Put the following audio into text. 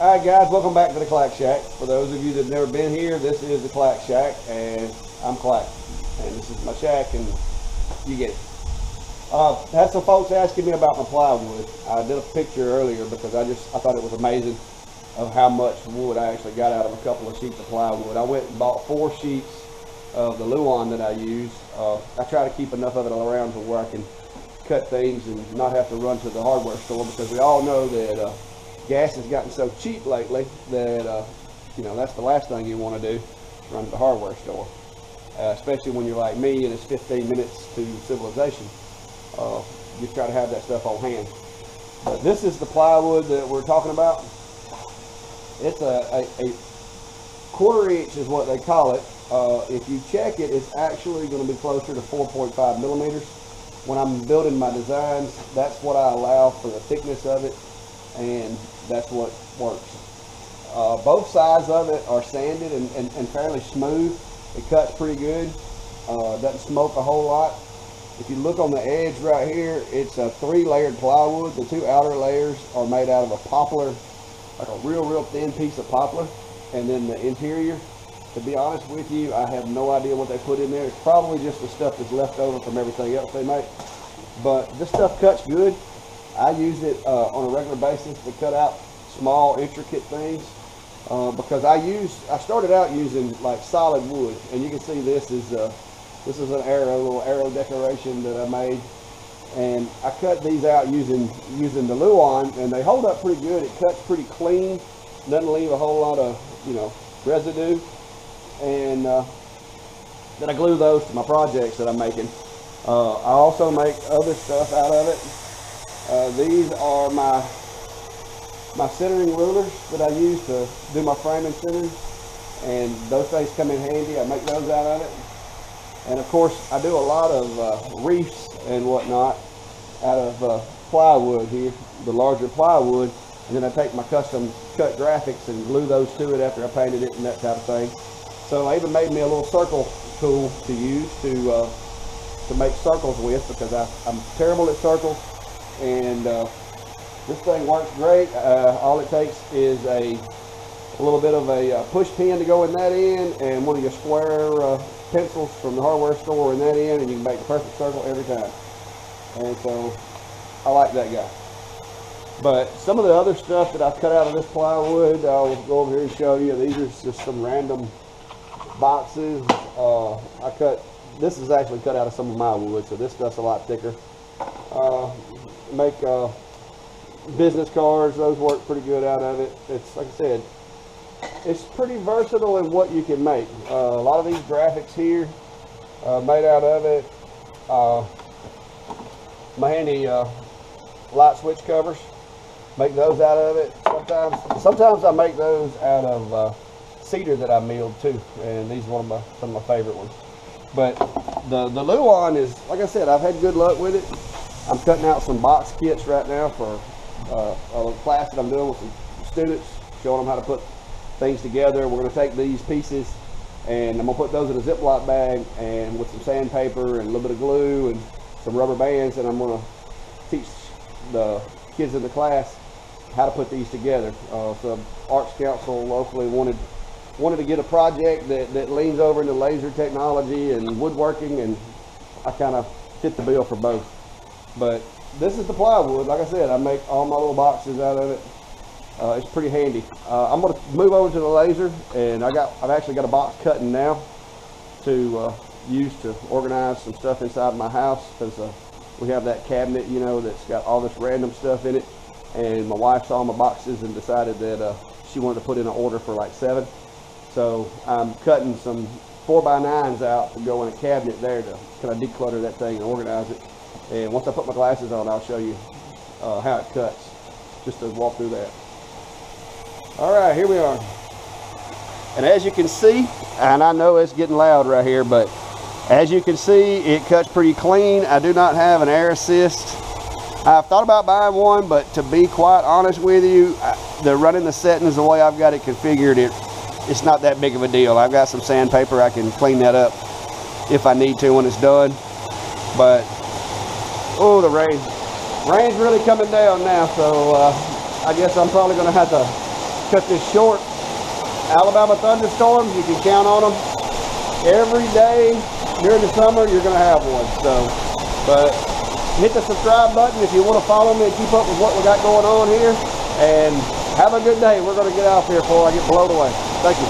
Alright guys, welcome back to the Clack Shack. For those of you that have never been here, this is the Clack Shack, and I'm Clack. And this is my shack, and you get it. Had some folks asking me about my plywood. I did a picture earlier because I thought it was amazing of how much wood I actually got out of a couple of sheets of plywood. I went and bought 4 sheets of the luan that I use. I try to keep enough of it around to where I can cut things and not have to run to the hardware store, because we all know that gas has gotten so cheap lately that you know, that's the last thing you want to do, run to the hardware store, especially when you're like me and it's 15 minutes to civilization. You try to have that stuff on hand. But this is the plywood that we're talking about. It's a 1/4 inch is what they call it. If you check it, it's actually going to be closer to 4.5 millimeters. When I'm building my designs, that's what I allow for the thickness of it, and that's what works. Both sides of it are sanded and fairly smooth. It cuts pretty good. Doesn't smoke a whole lot. If you look on the edge right here, it's a 3-layered plywood. The 2 outer layers are made out of a poplar, like a real thin piece of poplar. And then the interior, to be honest with you, I have no idea what they put in there. It's probably just the stuff that's left over from everything else they make. But this stuff cuts good. I use it on a regular basis to cut out small, intricate things. Because I started out using like solid wood, and you can see this is an little arrow decoration that I made, and I cut these out using the luan, and they hold up pretty good. It cuts pretty clean, doesn't leave a whole lot of, you know, residue, and then I glue those to my projects that I'm making. I also make other stuff out of it. These are my centering rulers that I use to do my framing centers, and those things come in handy. I make those out of it. And of course, I do a lot of reefs and whatnot out of plywood here, the larger plywood, and then I take my custom cut graphics and glue those to it after I painted it and that type of thing. So I even made me a little circle tool to use to make circles with, because I'm terrible at circles, and this thing works great. All it takes is a little bit of a push pin to go in that end, and one of your square pencils from the hardware store in that end, and you can make the perfect circle every time. And so I like that guy. But some of the other stuff that I've cut out of this plywood, I'll go over here and show you. These are just some random boxes. This is actually cut out of some of my wood, so this stuff's a lot thicker. Make business cards, those work pretty good out of it. It's, like I said, it's pretty versatile in what you can make. A lot of these graphics here made out of it. My handy light switch covers, make those out of it. Sometimes I make those out of cedar that I milled too, and these are some of my favorite ones. But the luan is, like I said, I've had good luck with it. I'm cutting out some box kits right now for a class that I'm doing with some students, showing them how to put things together. We're going to take these pieces and I'm going to put those in a Ziploc bag, and with some sandpaper and a little bit of glue and some rubber bands, and I'm going to teach the kids in the class how to put these together. So Arts Council locally wanted to get a project that leans over into laser technology and woodworking, and I kind of fit the bill for both. But this is the plywood. Like I said, I make all my little boxes out of it. It's pretty handy. I'm going to move over to the laser, and I've actually got a box cutting now to use to organize some stuff inside my house, because we have that cabinet, you know, that's got all this random stuff in it, and my wife saw my boxes and decided that she wanted to put in an order for like 7. So I'm cutting some 4x9s out to go in a cabinet there to kind of declutter that thing and organize it. And once I put my glasses on, I'll show you how it cuts, just to walk through that. All right, here we are. And as you can see, and I know it's getting loud right here, but as you can see, it cuts pretty clean. I do not have an air assist. I've thought about buying one, but to be quite honest with you, running the settings the way I've got it configured, it's not that big of a deal. I've got some sandpaper. I can clean that up if I need to when it's done. But oh, the rain's really coming down now, so I guess I'm probably going to have to cut this short. Alabama thunderstorms, you can count on them every day during the summer. You're going to have one. So, but hit the subscribe button if you want to follow me and keep up with what we got going on here. And have a good day. We're going to get out there before I get blown away. Thank you.